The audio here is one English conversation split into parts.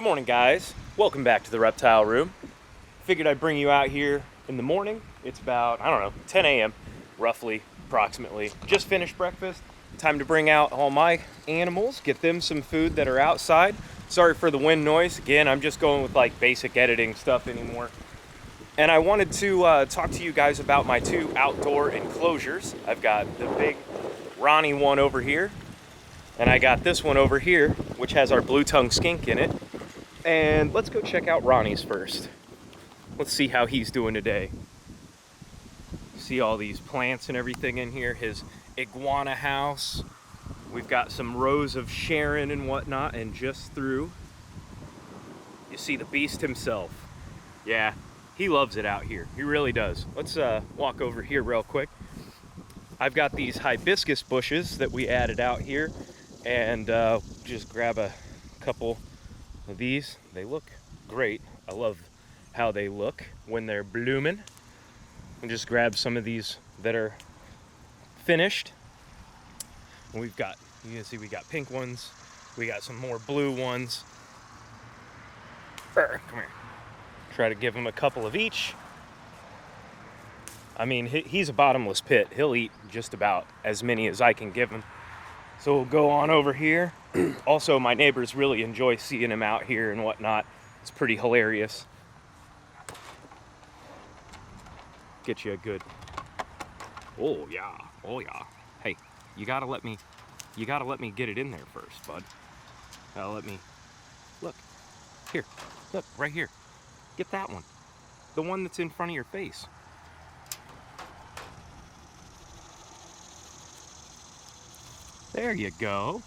morning, guys. Welcome back to the reptile room. Figured I'd bring you out here in the morning. It's about, I don't know, 10 a.m. roughly, approximately. Just finished breakfast. Time to bring out all my animals, get them some food that are outside. Sorry for the wind noise. Again, I'm just going with like basic editing stuff anymore. And I wanted to talk to you guys about my two outdoor enclosures. I've got the big Ronnie one over here, and I got this one over here, which has our blue-tongued skink in it. And let's go check out Ronnie's first. Let's see how he's doing today. See all these plants and everything in here. His iguana house. We've got some rows of Sharon and whatnot, and just through, you see the beast himself. Yeah, he loves it out here. He really does. Let's walk over here real quick. I've got these hibiscus bushes that we added out here, and just grab a couple of these. They look great. I love how they look when they're blooming. And just grab some of these that are finished. And we've got, you can see we got pink ones. We got some more blue ones. Come here. Try to give him a couple of each. I mean, he's a bottomless pit. He'll eat just about as many as I can give him. So we'll go on over here. Also, my neighbors really enjoy seeing him out here and whatnot. It's pretty hilarious. Get you a good, oh yeah, oh yeah. Hey, you gotta let me get it in there first, bud. Let me, look, here, look, right here. Get that one. The one that's in front of your face. There you go.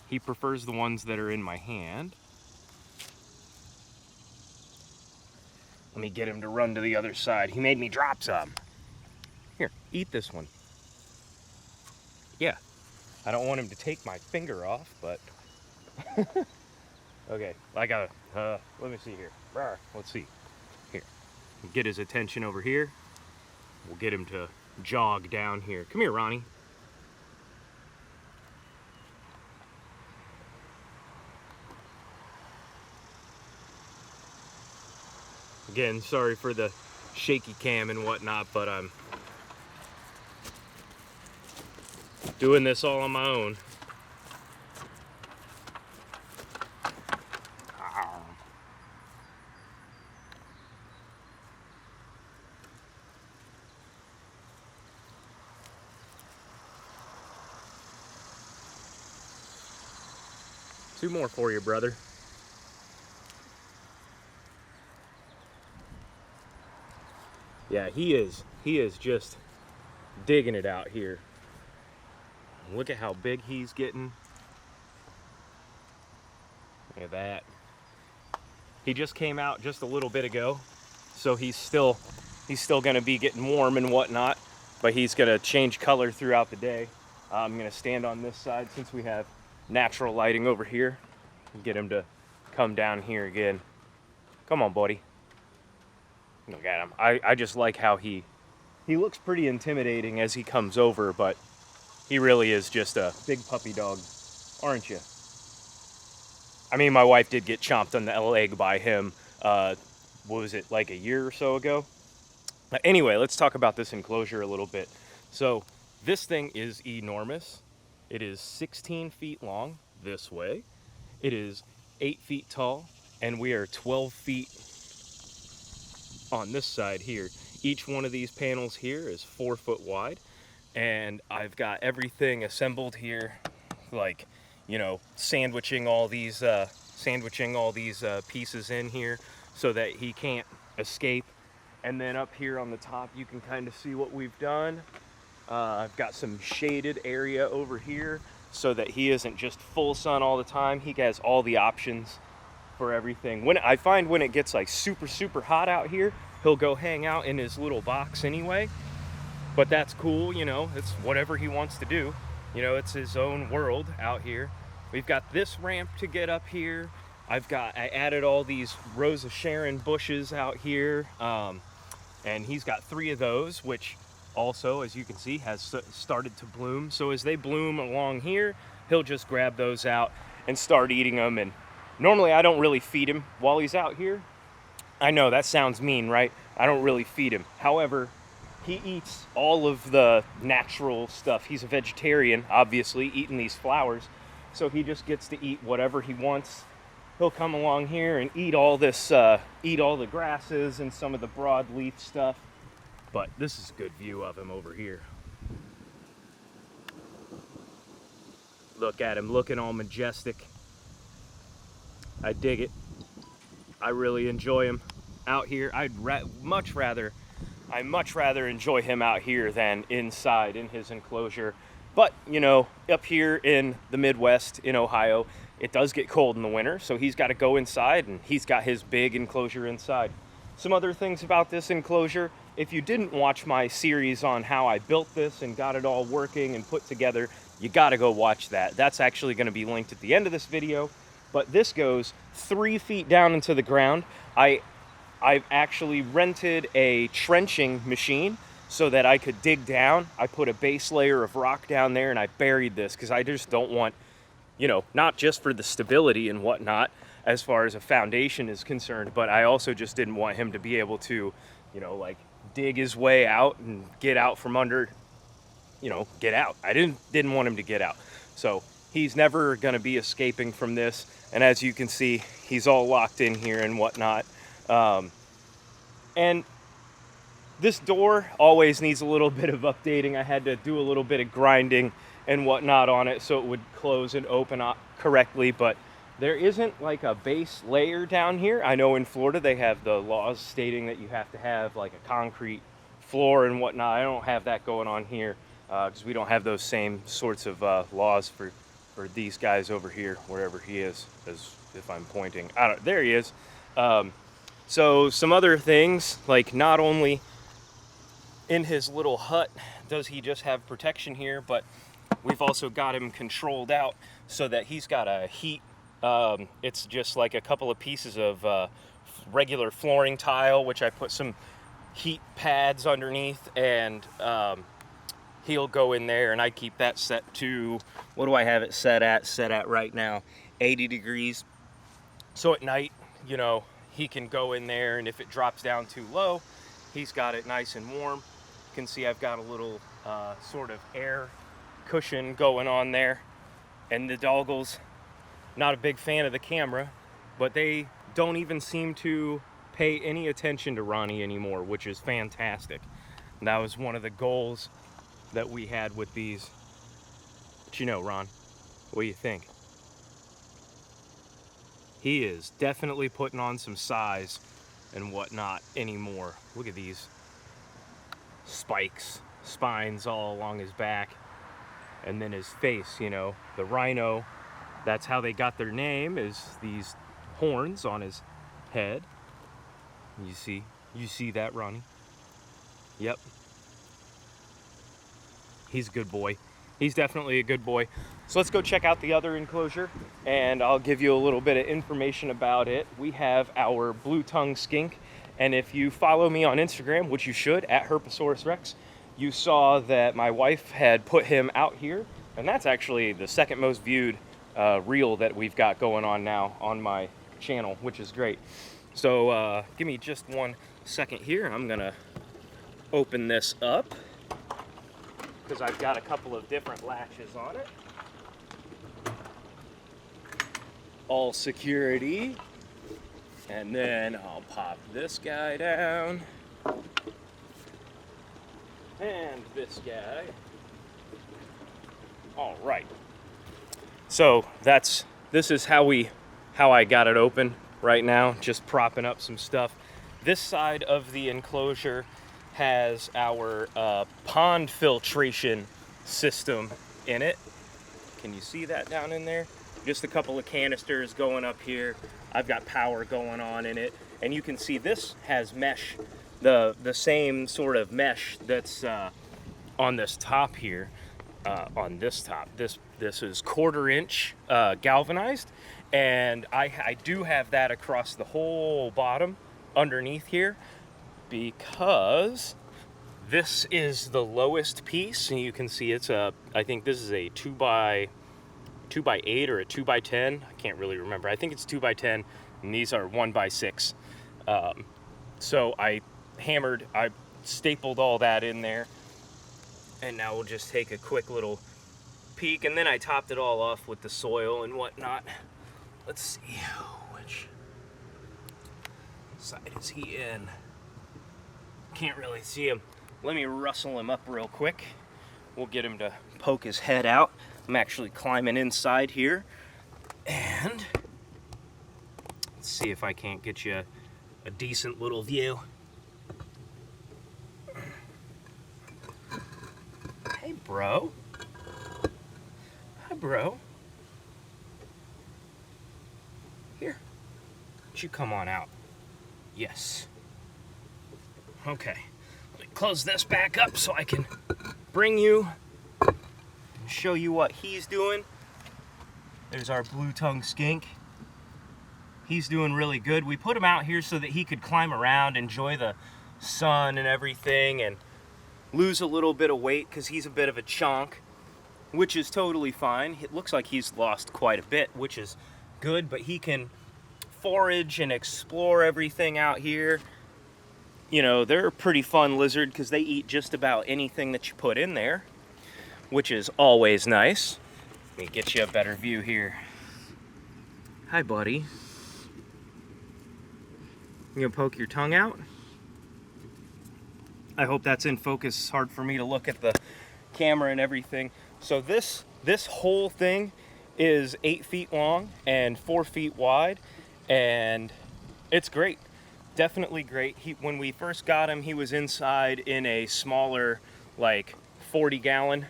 He prefers the ones that are in my hand. Let me get him to run to the other side. He made me drop some. Here, eat this one. Yeah, I don't want him to take my finger off, but... Okay, I gotta, let me see here. Let's see. Here, get his attention over here. We'll get him to jog down here. Come here, Ronnie. Again, sorry for the shaky cam and whatnot, but I'm doing this all on my own. Two more for you, brother. Yeah, he is just digging it out here. Look at how big he's getting. Look at that. He just came out just a little bit ago, so he's still gonna be getting warm and whatnot, but he's gonna change color throughout the day. I'm gonna stand on this side since we have natural lighting over here and get him to come down here again. Come on, buddy. Look at him. I just like how he looks pretty intimidating as he comes over, but he really is just a big puppy dog, aren't you? I mean, my wife did get chomped on the leg by him, what was it, like a year or so ago? Anyway, let's talk about this enclosure a little bit. So this thing is enormous. It is 16 feet long this way. It is 8 feet tall, and we are 12 feet on this side here. Each one of these panels here is 4 foot wide, and I've got everything assembled here, like, you know, sandwiching all these pieces in here so that he can't escape. And then up here on the top, you can kind of see what we've done. I've got some shaded area over here so that he isn't just full sun all the time. He has all the options for everything. When I find when it gets like super hot out here, he'll go hang out in his little box anyway. But that's cool, you know, it's whatever he wants to do. You know, it's his own world out here. We've got this ramp to get up here. I added all these rows of Sharon bushes out here. And he's got 3 of those, which also, as you can see, has started to bloom. So as they bloom along here, he'll just grab those out and start eating them. And normally I don't really feed him while he's out here. I know that sounds mean, right? I don't really feed him. However, he eats all of the natural stuff. He's a vegetarian, obviously, eating these flowers. So he just gets to eat whatever he wants. He'll come along here and eat all this, eat all the grasses and some of the broadleaf stuff. But this is a good view of him over here. Look at him, looking all majestic. I dig it. I really enjoy him out here. I much rather enjoy him out here than inside in his enclosure. But, you know, up here in the Midwest in Ohio, it does get cold in the winter, so he's got to go inside, and he's got his big enclosure inside. Some other things about this enclosure: if you didn't watch my series on how I built this and got it all working and put together, you got to go watch that. That's actually going to be linked at the end of this video. But this goes 3 feet down into the ground. I've actually rented a trenching machine so that I could dig down. I put a base layer of rock down there, and I buried this because I just don't want, you know, not just for the stability and whatnot as far as a foundation is concerned, but I also just didn't want him to be able to, you know, like dig his way out and get out from under, you know, get out. I didn't want him to get out. So he's never going to be escaping from this. And as you can see, he's all locked in here and whatnot. And this door always needs a little bit of updating. I had to do a little bit of grinding and whatnot on it so it would close and open up correctly. But there isn't like a base layer down here. I know in Florida they have the laws stating that you have to have like a concrete floor and whatnot. I don't have that going on here because we don't have those same sorts of laws for these guys over here, wherever he is, as if I'm pointing. There he is. So some other things, like not only in his little hut does he just have protection here, but we've also got him controlled out so that he's got a heat. It's just like a couple of pieces of regular flooring tile, which I put some heat pads underneath, and he'll go in there, and I keep that set to, what do I have it set at right now? 80 degrees. So at night, you know, he can go in there, and if it drops down too low, he's got it nice and warm. You can see I've got a little sort of air cushion going on there. And the doggles, not a big fan of the camera, but they don't even seem to pay any attention to Ronnie anymore, which is fantastic. And that was one of the goals that we had with these. But you know, Ron, what do you think? He is definitely putting on some size and whatnot anymore. Look at these spines all along his back. And then his face, you know, the rhino, that's how they got their name, is these horns on his head. You see that, Ronnie? Yep. He's a good boy. He's definitely a good boy. So let's go check out the other enclosure, and I'll give you a little bit of information about it. We have our blue-tongued skink, and if you follow me on Instagram, which you should, at Herpesaurus Rex, you saw that my wife had put him out here, and that's actually the second most viewed reel that we've got going on now on my channel, which is great. So give me just 1 second here. I'm gonna open this up because I've got a couple of different latches on it. All security. And then I'll pop this guy down. And this guy. All right. So this is how I got it open right now, just propping up some stuff. This side of the enclosure has our pond filtration system in it. Can you see that down in there? Just a couple of canisters going up here. I've got power going on in it, and you can see this has mesh, the same sort of mesh that's on this top here. On this top, this is 1/4 inch galvanized, and I do have that across the whole bottom underneath here, because this is the lowest piece, and you can see it's I think this is a 2 by 2x8 or a 2x10. I can't really remember. I think it's 2x10, and these are 1x6. So I stapled all that in there, and now we'll just take a quick little peek, and then I topped it all off with the soil and whatnot. Let's see, which side is he in? Can't really see him. Let me rustle him up real quick. We'll get him to poke his head out. I'm actually climbing inside here, and let's see if I can't get you a decent little view. Hey, bro. Hi, bro. Here. Why don't you come on out? Yes. Okay. Let me close this back up so I can bring you and show you what he's doing. There's our blue-tongued skink. He's doing really good. We put him out here so that he could climb around, enjoy the sun and everything, and lose a little bit of weight because he's a bit of a chonk, which is totally fine. It looks like he's lost quite a bit, which is good, but he can forage and explore everything out here. You know, they're a pretty fun lizard because they eat just about anything that you put in there, which is always nice. Let me get you a better view here. Hi, buddy. You gonna poke your tongue out? I hope that's in focus. It's hard for me to look at the camera and everything. So this whole thing is 8 feet long and 4 feet wide, and it's great. Definitely great. When we first got him, he was inside in a smaller, like 40-gallon.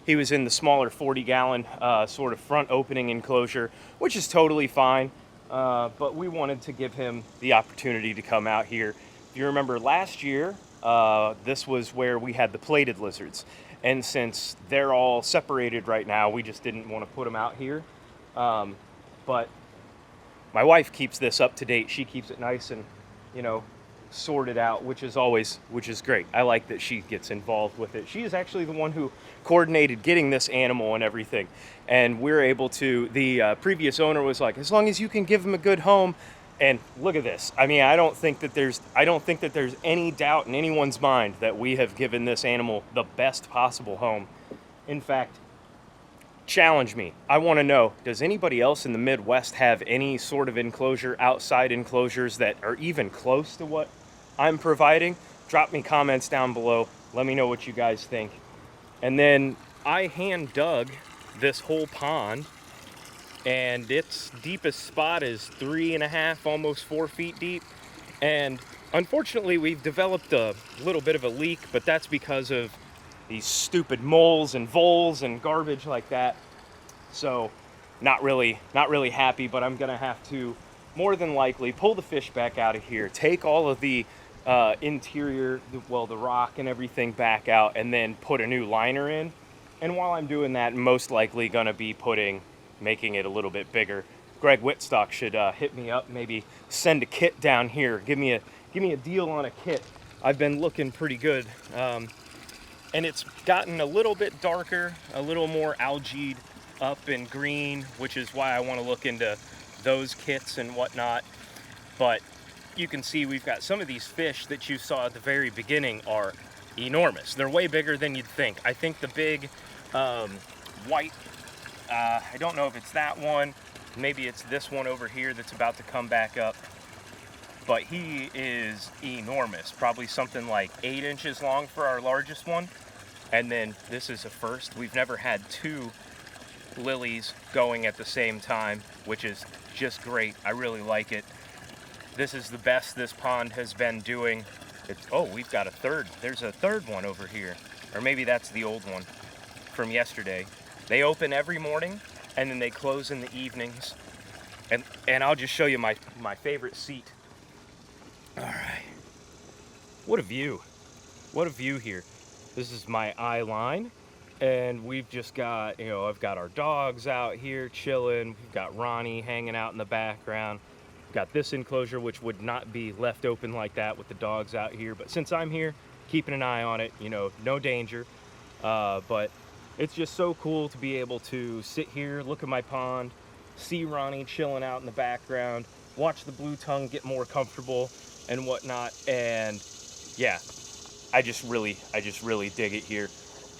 He was in the smaller 40-gallon sort of front opening enclosure, which is totally fine. But we wanted to give him the opportunity to come out here. If you remember last year, this was where we had the plated lizards. And since they're all separated right now, we just didn't want to put them out here. But my wife keeps this up to date. She keeps it nice and, you know, sorted out, which is great. I like that she gets involved with it. She is actually the one who coordinated getting this animal and everything. And we're able to, the previous owner was like, as long as you can give him a good home. And look at this. I mean, I don't think that there's any doubt in anyone's mind that we have given this animal the best possible home. In fact, challenge me. I want to know, does anybody else in the Midwest have any sort of enclosure, outside enclosures that are even close to what I'm providing? Drop me comments down below. Let me know what you guys think. And then I hand dug this whole pond, and its deepest spot is 3.5, almost 4 feet deep. And unfortunately, we've developed a little bit of a leak, but that's because of these stupid moles and voles and garbage like that. So not really happy, but I'm gonna have to more than likely pull the fish back out of here, take all of the interior, the rock and everything back out, and then put a new liner in. And while I'm doing that, I'm most likely gonna be making it a little bit bigger. Greg Whitstock should hit me up, maybe send a kit down here, give me a deal on a kit. I've been looking pretty good. And it's gotten a little bit darker, a little more algaed up and green, which is why I want to look into those kits and whatnot. But you can see we've got some of these fish that you saw at the very beginning are enormous. They're way bigger than you'd think. I think the big white, I don't know if it's that one, maybe it's this one over here that's about to come back up. But he is enormous, probably something like 8 inches long for our largest one. And then this is a first. We've never had 2 lilies going at the same time, which is just great. I really like it. This is the best this pond has been doing. Oh, we've got a third. There's a third one over here. Or maybe that's the old one from yesterday. They open every morning, and then they close in the evenings. And I'll just show you my favorite seat. All right, what a view. What a view here. This is my eye line, and we've just got, I've got our dogs out here chilling. We've got Ronnie hanging out in the background. We've got this enclosure, which would not be left open like that with the dogs out here. But since I'm here, keeping an eye on it, no danger. But it's just so cool to be able to sit here, look at my pond, see Ronnie chilling out in the background, watch the blue tongue get more comfortable and whatnot. And yeah, I just really dig it here.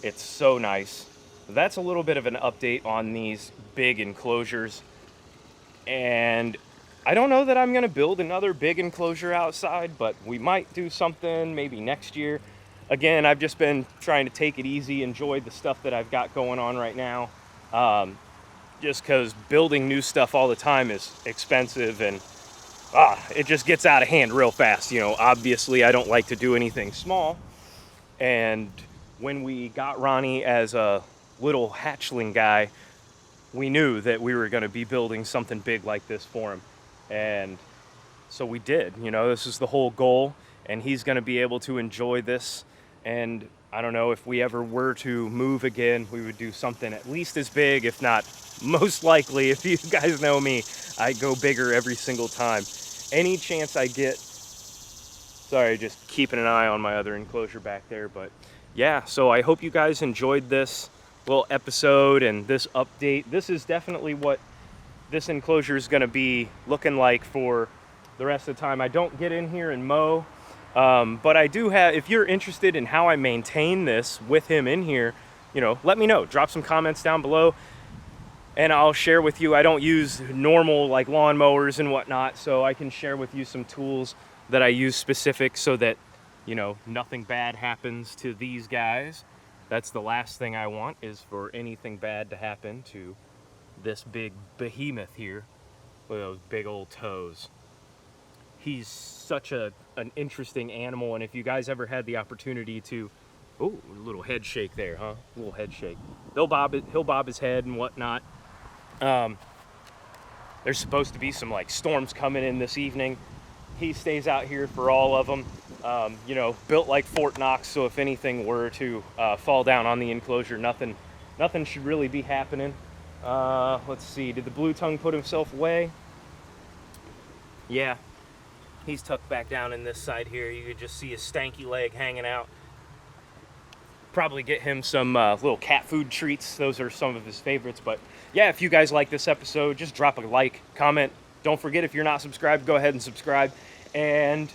It's so nice. That's a little bit of an update on these big enclosures. And I don't know that I'm gonna build another big enclosure outside, but we might do something maybe next year. Again, I've just been trying to take it easy, enjoy the stuff that I've got going on right now. Just because building new stuff all the time is expensive, and it just gets out of hand real fast. You know, obviously I don't like to do anything small. And when we got Ronnie as a little hatchling guy, we knew that we were going to be building something big like this for him. And so we did. You know, this is the whole goal, and he's going to be able to enjoy this. And I don't know, if we ever were to move again, we would do something at least as big, if not most likely. If you guys know me, I go bigger every single time. Any chance I get. Sorry, just keeping an eye on my other enclosure back there. But yeah, so I hope you guys enjoyed this little episode and this update. This is definitely what this enclosure is going to be looking like for the rest of the time. I don't get in here and mow, but I do have, if you're interested in how I maintain this with him in here, you know, let me know. Drop some comments down below and I'll share with you. I don't use normal like lawn mowers and whatnot, so I can share with you some tools that I use specific so that, you know, nothing bad happens to these guys. That's the last thing I want, is for anything bad to happen to this big behemoth here with those big old toes. He's such an interesting animal, and if you guys ever had the opportunity to, oh, a little head shake there, huh? A little head shake. He'll bob his head and whatnot. There's supposed to be some like storms coming in this evening. He stays out here for all of them. You know, built like Fort Knox, so if anything were to fall down on the enclosure, nothing should really be happening. Let's see, did the blue tongue put himself away? Yeah, he's tucked back down in this side here. You could just see his stanky leg hanging out. Probably get him some little cat food treats. Those are some of his favorites. But yeah, if you guys like this episode, just drop a like, comment. Don't forget, if you're not subscribed, go ahead and subscribe. And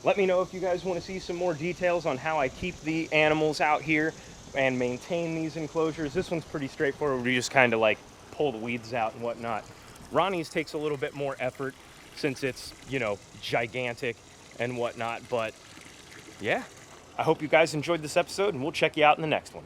let me know if you guys want to see some more details on how I keep the animals out here and maintain these enclosures. This one's pretty straightforward. We just kind of like pull the weeds out and whatnot. Ronnie's takes a little bit more effort since it's, you know, gigantic and whatnot. But yeah, I hope you guys enjoyed this episode, and we'll check you out in the next one.